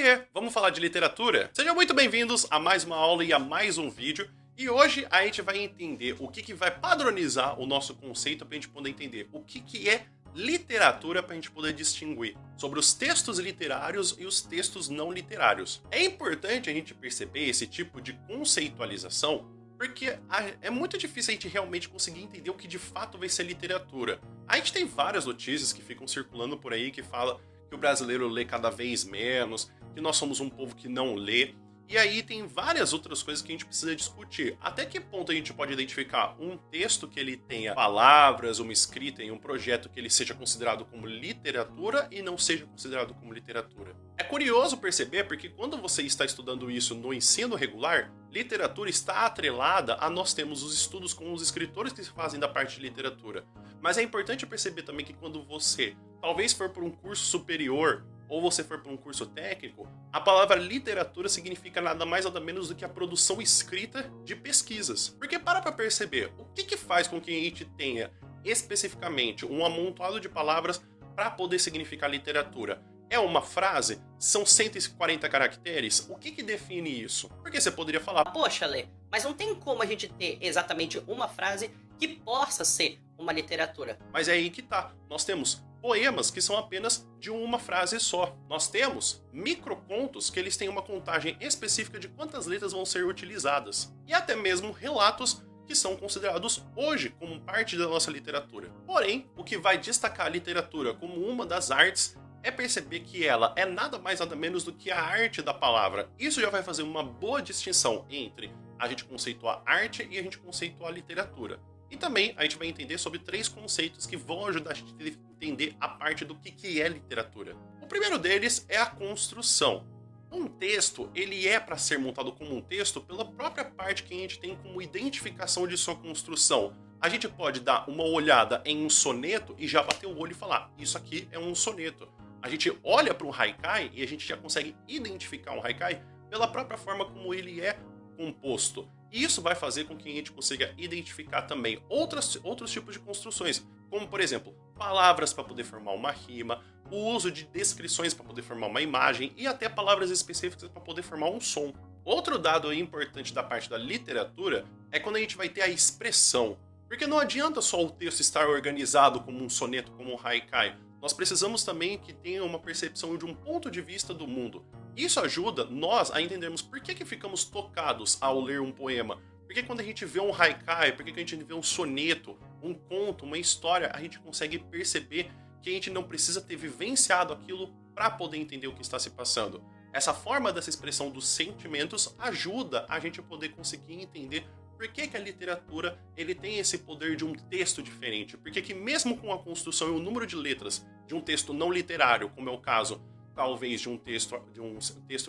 Oiê, vamos falar de literatura? Sejam muito bem-vindos a mais uma aula e a mais um vídeo. E hoje a gente vai entender o que vai padronizar o nosso conceito para a gente poder entender o que é literatura, para a gente poder distinguir sobre os textos literários e os textos não literários. É importante a gente perceber esse tipo de conceitualização porque é muito difícil a gente realmente conseguir entender o que de fato vai ser literatura. A gente tem várias notícias que ficam circulando por aí que fala que o brasileiro lê cada vez menos, que nós somos um povo que não lê. E aí tem várias outras coisas que a gente precisa discutir. Até que ponto a gente pode identificar um texto que ele tenha palavras, uma escrita em um projeto que ele seja considerado como literatura e não seja considerado como literatura. É curioso perceber porque quando você está estudando isso no ensino regular, literatura está atrelada a nós temos os estudos com os escritores que se fazem da parte de literatura. Mas é importante perceber também que quando você talvez for por um curso superior ou você for para um curso técnico, a palavra literatura significa nada mais nada menos do que a produção escrita de pesquisas. Porque para perceber, o que faz com que a gente tenha especificamente um amontoado de palavras para poder significar literatura? É uma frase? São 140 caracteres? O que define isso? Porque você poderia falar, poxa, Lê, mas não tem como a gente ter exatamente uma frase que possa ser uma literatura. Mas é aí que tá. Nós temos poemas que são apenas de uma frase só. Nós temos microcontos que eles têm uma contagem específica de quantas letras vão ser utilizadas. E até mesmo relatos que são considerados hoje como parte da nossa literatura. Porém, o que vai destacar a literatura como uma das artes é perceber que ela é nada mais nada menos do que a arte da palavra. Isso já vai fazer uma boa distinção entre a gente conceituar arte e a gente conceituar literatura. E também a gente vai entender sobre 3 conceitos que vão ajudar a gente a entender a parte do que é literatura. O primeiro deles é a construção. Um texto, ele é para ser montado como um texto pela própria parte que a gente tem como identificação de sua construção. A gente pode dar uma olhada em um soneto e já bater o olho e falar, isso aqui é um soneto. A gente olha para um haikai e a gente já consegue identificar um haikai pela própria forma como ele é composto. E isso vai fazer com que a gente consiga identificar também outros tipos de construções, como por exemplo, palavras para poder formar uma rima, o uso de descrições para poder formar uma imagem e até palavras específicas para poder formar um som. Outro dado importante da parte da literatura é quando a gente vai ter a expressão, porque não adianta só o texto estar organizado como um soneto, como um haikai. Nós precisamos também que tenha uma percepção de um ponto de vista do mundo. Isso ajuda nós a entendermos por que ficamos tocados ao ler um poema. Porque quando a gente vê um haikai, porque a gente vê um soneto, um conto, uma história, a gente consegue perceber que a gente não precisa ter vivenciado aquilo para poder entender o que está se passando. Essa forma dessa expressão dos sentimentos ajuda a gente a poder conseguir entender por que a literatura ele tem esse poder de um texto diferente. Porque que mesmo com a construção e o número de letras de um texto não literário, como é o caso talvez de um texto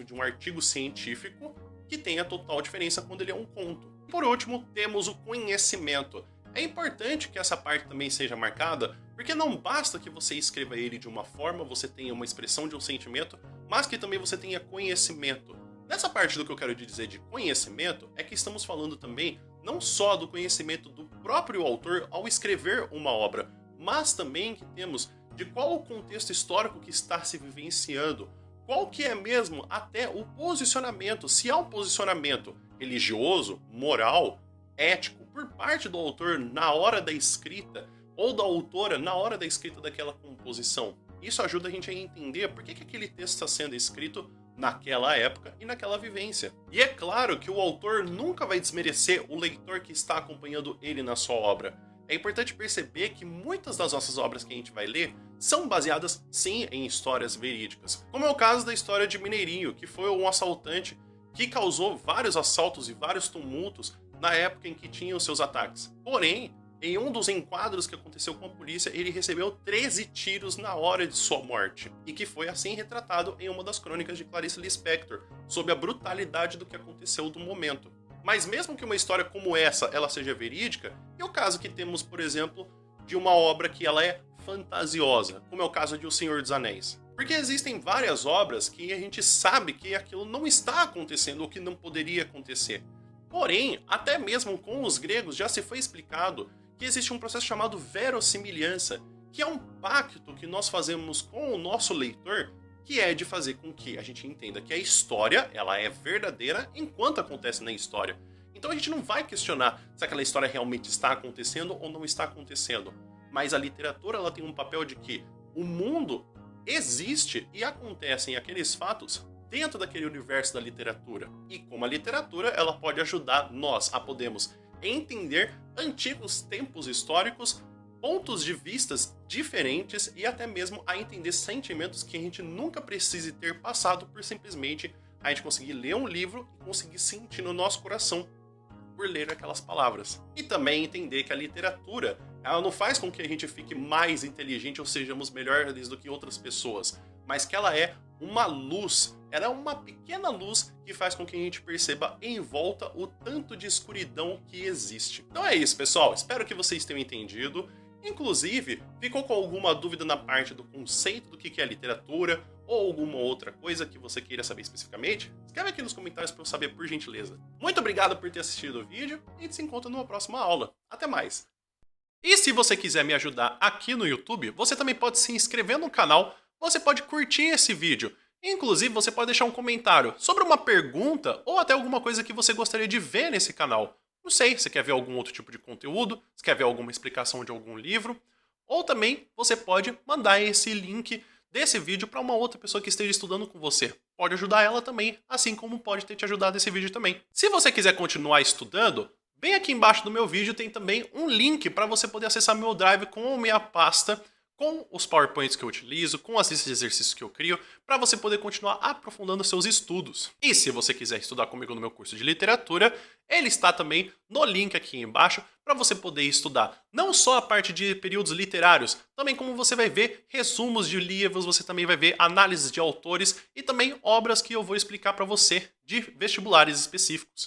de um artigo científico, que tenha total diferença quando ele é um conto. Por último, temos o conhecimento. É importante que essa parte também seja marcada, porque não basta que você escreva ele de uma forma, você tenha uma expressão de um sentimento, mas que também você tenha conhecimento. Nessa parte do que eu quero dizer de conhecimento, é que estamos falando também não só do conhecimento do próprio autor ao escrever uma obra, mas também que temos de qual o contexto histórico que está se vivenciando, qual que é mesmo até o posicionamento, se há um posicionamento religioso, moral, ético, por parte do autor na hora da escrita, ou da autora na hora da escrita daquela composição. Isso ajuda a gente a entender por que aquele texto está sendo escrito naquela época e naquela vivência. E é claro que o autor nunca vai desmerecer o leitor que está acompanhando ele na sua obra. É importante perceber que muitas das nossas obras que a gente vai ler são baseadas, sim, em histórias verídicas. Como é o caso da história de Mineirinho, que foi um assaltante que causou vários assaltos e vários tumultos na época em que tinha os seus ataques. Porém, em um dos enquadros que aconteceu com a polícia, ele recebeu 13 tiros na hora de sua morte. E que foi assim retratado em uma das crônicas de Clarice Lispector, sobre a brutalidade do que aconteceu do momento. Mas mesmo que uma história como essa ela seja verídica, é o caso que temos, por exemplo, de uma obra que ela é fantasiosa, como é o caso de O Senhor dos Anéis. Porque existem várias obras que a gente sabe que aquilo não está acontecendo ou que não poderia acontecer. Porém, até mesmo com os gregos já se foi explicado que existe um processo chamado verossimilhança, que é um pacto que nós fazemos com o nosso leitor que é de fazer com que a gente entenda que a história, ela é verdadeira enquanto acontece na história. Então a gente não vai questionar se aquela história realmente está acontecendo ou não está acontecendo. Mas a literatura, ela tem um papel de que o mundo existe e acontecem aqueles fatos dentro daquele universo da literatura. E como a literatura, ela pode ajudar nós a podermos entender antigos tempos históricos, pontos de vistas diferentes e até mesmo a entender sentimentos que a gente nunca precise ter passado por simplesmente a gente conseguir ler um livro e conseguir sentir no nosso coração por ler aquelas palavras. E também entender que a literatura, ela não faz com que a gente fique mais inteligente ou sejamos melhores do que outras pessoas, mas que ela é uma luz, ela é uma pequena luz que faz com que a gente perceba em volta o tanto de escuridão que existe. Então é isso, pessoal. Espero que vocês tenham entendido. Inclusive, ficou com alguma dúvida na parte do conceito do que é literatura ou alguma outra coisa que você queira saber especificamente? Escreve aqui nos comentários para eu saber, por gentileza. Muito obrigado por ter assistido o vídeo e a gente se encontra numa próxima aula. Até mais! E se você quiser me ajudar aqui no YouTube, você também pode se inscrever no canal, você pode curtir esse vídeo. Inclusive, você pode deixar um comentário sobre uma pergunta ou até alguma coisa que você gostaria de ver nesse canal. Não sei, você quer ver algum outro tipo de conteúdo? Você quer ver alguma explicação de algum livro? Ou também você pode mandar esse link desse vídeo para uma outra pessoa que esteja estudando com você. Pode ajudar ela também, assim como pode ter te ajudado esse vídeo também. Se você quiser continuar estudando, bem aqui embaixo do meu vídeo tem também um link para você poder acessar meu Drive com a minha pasta, com os PowerPoints que eu utilizo, com as listas de exercícios que eu crio, para você poder continuar aprofundando seus estudos. E se você quiser estudar comigo no meu curso de literatura, ele está também no link aqui embaixo, para você poder estudar não só a parte de períodos literários, também como você vai ver resumos de livros, você também vai ver análises de autores e também obras que eu vou explicar para você de vestibulares específicos.